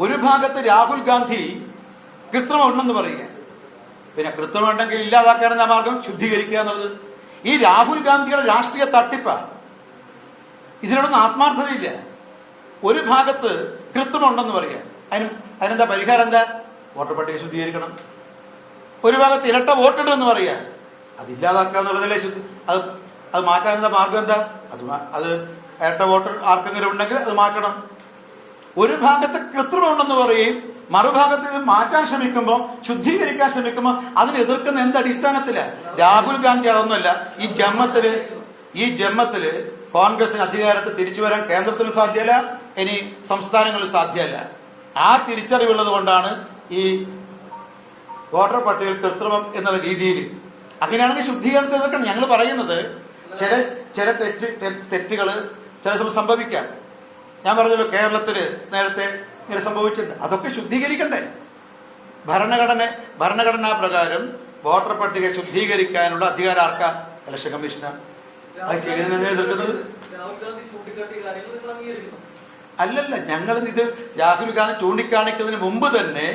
ഒരു ഭാഗത്ത് രാഹുൽ ഗാന്ധി കൃത്രിമം ഉണ്ടെന്ന് പറയുക, പിന്നെ കൃത്രിമം ഉണ്ടെങ്കിൽ ഇല്ലാതാക്കാനെന്ന മാർഗം ശുദ്ധീകരിക്കുക എന്നുള്ളത് ഈ രാഹുൽ ഗാന്ധിയുടെ രാഷ്ട്രീയ തട്ടിപ്പാണ്. ഇതിനോടൊന്നും ആത്മാർത്ഥതയില്ല. ഒരു ഭാഗത്ത് കൃത്രിമം ഉണ്ടെന്ന് പറയുക, അതിനെന്താ പരിഹാരം? എന്താ? വോട്ടർ പട്ടിക ശുദ്ധീകരിക്കണം. ഒരു ഭാഗത്ത് ഇരട്ട വോട്ടിടുമെന്ന് പറയുക, അതില്ലാതാക്കുക എന്നുള്ളതല്ലേ അത് മാറ്റാനുള്ള മാർഗം എന്താ? അത് ഇരട്ട വോട്ട് ആർക്കെങ്കിലും ഉണ്ടെങ്കിൽ അത് മാറ്റണം. ഒരു ഭാഗത്ത് കൃത്രിമം ഉണ്ടെന്ന് പറയുകയും മറുഭാഗത്ത് ഇത് മാറ്റാൻ ശ്രമിക്കുമ്പോൾ, ശുദ്ധീകരിക്കാൻ ശ്രമിക്കുമ്പോൾ അതിനെ എതിർക്കുന്ന എന്ത് അടിസ്ഥാനത്തിലാണ്? രാഹുൽ ഗാന്ധി അതൊന്നുമല്ല. ഈ ജന്മത്തില് കോൺഗ്രസിന് അധികാരത്തിൽ തിരിച്ചു വരാൻ കേന്ദ്രത്തിലും സാധ്യമല്ല, ഇനി സംസ്ഥാനങ്ങളിൽ സാധ്യമല്ല. ആ തിരിച്ചറിവുള്ളത് കൊണ്ടാണ് ഈ വോട്ടർ പട്ടികയിൽ കൃത്രിമം എന്നുള്ള രീതിയിൽ. അങ്ങനെയാണെങ്കിൽ ശുദ്ധീകരണത്തെ എതിർക്കണം. ഞങ്ങൾ പറയുന്നത് ചില തെറ്റുകൾ ചില സമയം സംഭവിക്കാം. ഞാൻ പറഞ്ഞല്ലോ, കേരളത്തില് നേരത്തെ ഇങ്ങനെ സംഭവിച്ചിട്ടുണ്ട്. അതൊക്കെ ശുദ്ധീകരിക്കണ്ടേ? ഭരണഘടനാ പ്രകാരം വോട്ടർ പട്ടിക ശുദ്ധീകരിക്കാനുള്ള അധികാരം ആർക്കാ? ഇലക്ഷൻ കമ്മീഷനാണ്. അത് ചെയ്യുന്നതിനെ എതിർക്കുന്നത് അല്ലല്ല. ഞങ്ങൾ ഇത് രാഹുൽ ഗാന്ധി ചൂണ്ടിക്കാണിക്കുന്നതിന് മുമ്പ് തന്നെ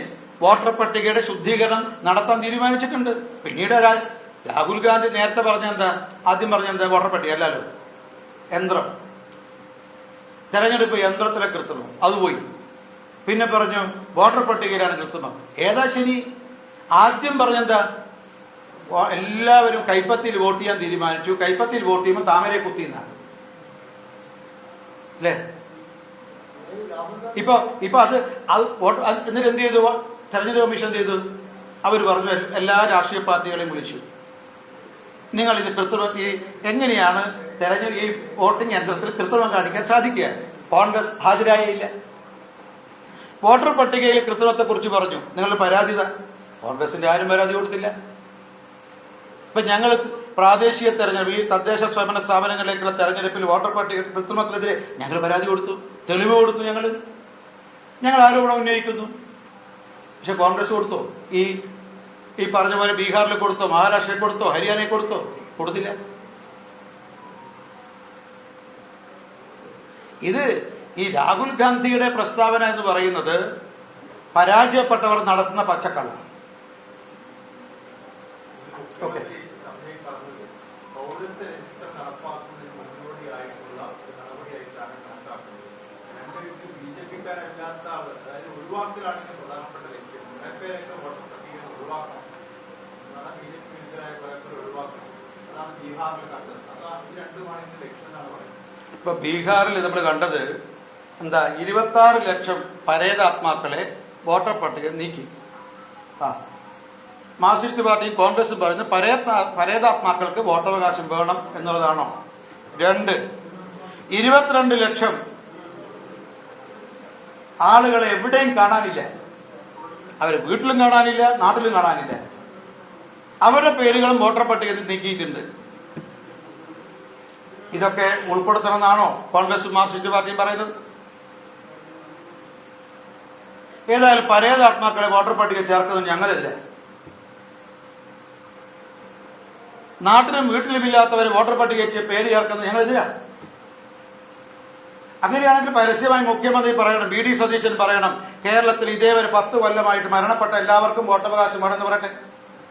വോട്ടർ പട്ടികയുടെ ശുദ്ധീകരണം നടത്താൻ തീരുമാനിച്ചിട്ടുണ്ട്. പിന്നീട് രാഹുൽ ഗാന്ധി നേരത്തെ പറഞ്ഞെന്താ? ആദ്യം പറഞ്ഞെന്താ? വോട്ടർ പട്ടിക അല്ലല്ലോ, യന്ത്രം, തെരഞ്ഞെടുപ്പ് യന്ത്രത്തിലെ കൃത്രിമം, അത് പോയി. പിന്നെ പറഞ്ഞു വോട്ടർ പട്ടികയിലാണ് കൃത്രിമം. ഏതാ ശരി? ആദ്യം പറഞ്ഞെന്താ? എല്ലാവരും കൈപ്പത്തിയിൽ വോട്ട് ചെയ്യാൻ തീരുമാനിച്ചു. കൈപ്പത്തിയിൽ വോട്ട് ചെയ്യുമ്പോൾ താമരയെ കുത്തിയെന്നാണ് അല്ലേ? ഇപ്പൊ അത് എന്നിട്ട് എന്ത് ചെയ്തു? തെരഞ്ഞെടുപ്പ് കമ്മീഷൻ എന്ത് ചെയ്തു? അവർ പറഞ്ഞു എല്ലാ രാഷ്ട്രീയ പാർട്ടികളെയും വിളിച്ചു, നിങ്ങൾ ഇത് എങ്ങനെയാണ് ഈ വോട്ടിംഗ് യന്ത്രത്തിൽ കൃത്രിമം കാണിക്കാൻ സാധിക്കുക? കോൺഗ്രസ് ഹാജരായില്ല. വോട്ടർ പട്ടികയിൽ കൃത്രിമത്തെ കുറിച്ച് പറഞ്ഞു, നിങ്ങളുടെ പരാതിത. കോൺഗ്രസിന്റെ ആരും പരാതി കൊടുത്തില്ല. ഇപ്പൊ ഞങ്ങൾ പ്രാദേശിക തെരഞ്ഞെടുപ്പ്, ഈ തദ്ദേശ സ്വയംഭരണ സ്ഥാപനങ്ങളിലേക്കുള്ള തെരഞ്ഞെടുപ്പിൽ വോട്ടർ പട്ടിക കൃത്രിമത്തിനെതിരെ ഞങ്ങൾ പരാതി കൊടുത്തു, തെളിവ് കൊടുത്തു. ഞങ്ങൾ ആരോപണം ഉന്നയിക്കുന്നു. പക്ഷെ കോൺഗ്രസ് കൊടുത്തോ? ഈ പറഞ്ഞ പോലെ ബീഹാറിൽ കൊടുത്തോ, മഹാരാഷ്ട്രയിൽ കൊടുത്തോ, ഹരിയാനയിൽ കൊടുത്തോ? കൊടുത്തില്ല. ഇത് ഈ രാഹുൽ ഗാന്ധിയുടെ പ്രസ്താവന എന്ന് പറയുന്നത് പരാജയപ്പെട്ടവർ നടത്തുന്ന പച്ചക്കള്ളം. ഓക്കെ, ഇപ്പൊ ബീഹാറിൽ നമ്മൾ കണ്ടത് എന്താ? 26 ലക്ഷം പരേതാത്മാക്കളെ വോട്ടർ പട്ടിക നീക്കി. മാർക്സിസ്റ്റ് പാർട്ടിയും കോൺഗ്രസും പറഞ്ഞ് പരേതാത്മാക്കൾക്ക് വോട്ടവകാശം വേണം എന്നുള്ളതാണോ? 22 ലക്ഷം ആളുകളെ എവിടെയും കാണാനില്ല. അവരെ വീട്ടിലും കാണാനില്ല, നാട്ടിലും കാണാനില്ല. അവരുടെ പേരുകളും വോട്ടർ പട്ടികയിൽ നീക്കിയിട്ടുണ്ട്. ഇതൊക്കെ ഉൾപ്പെടുത്തണമെന്നാണോ കോൺഗ്രസും മാർക്സിസ്റ്റ് പാർട്ടിയും പറയുന്നത്? ഏതായാലും പരേതാത്മാക്കളെ വോട്ടർ പട്ടിക ചേർക്കുന്നത് ഞങ്ങളില്ല. നാട്ടിലും വീട്ടിലുമില്ലാത്തവരെ വോട്ടർ പട്ടികയ്ക്ക് പേര് ചേർക്കുന്നത് ഞങ്ങളില്ല. അങ്ങനെയാണെങ്കിൽ പരസ്യമായി മുഖ്യമന്ത്രി പറയണം, വി ഡി സതീശൻ പറയണം, കേരളത്തിൽ ഇതേവരെ 10 കൊല്ലമായിട്ട് മരണപ്പെട്ട എല്ലാവർക്കും വോട്ടവകാശം വേണമെന്ന് പറയട്ടെ.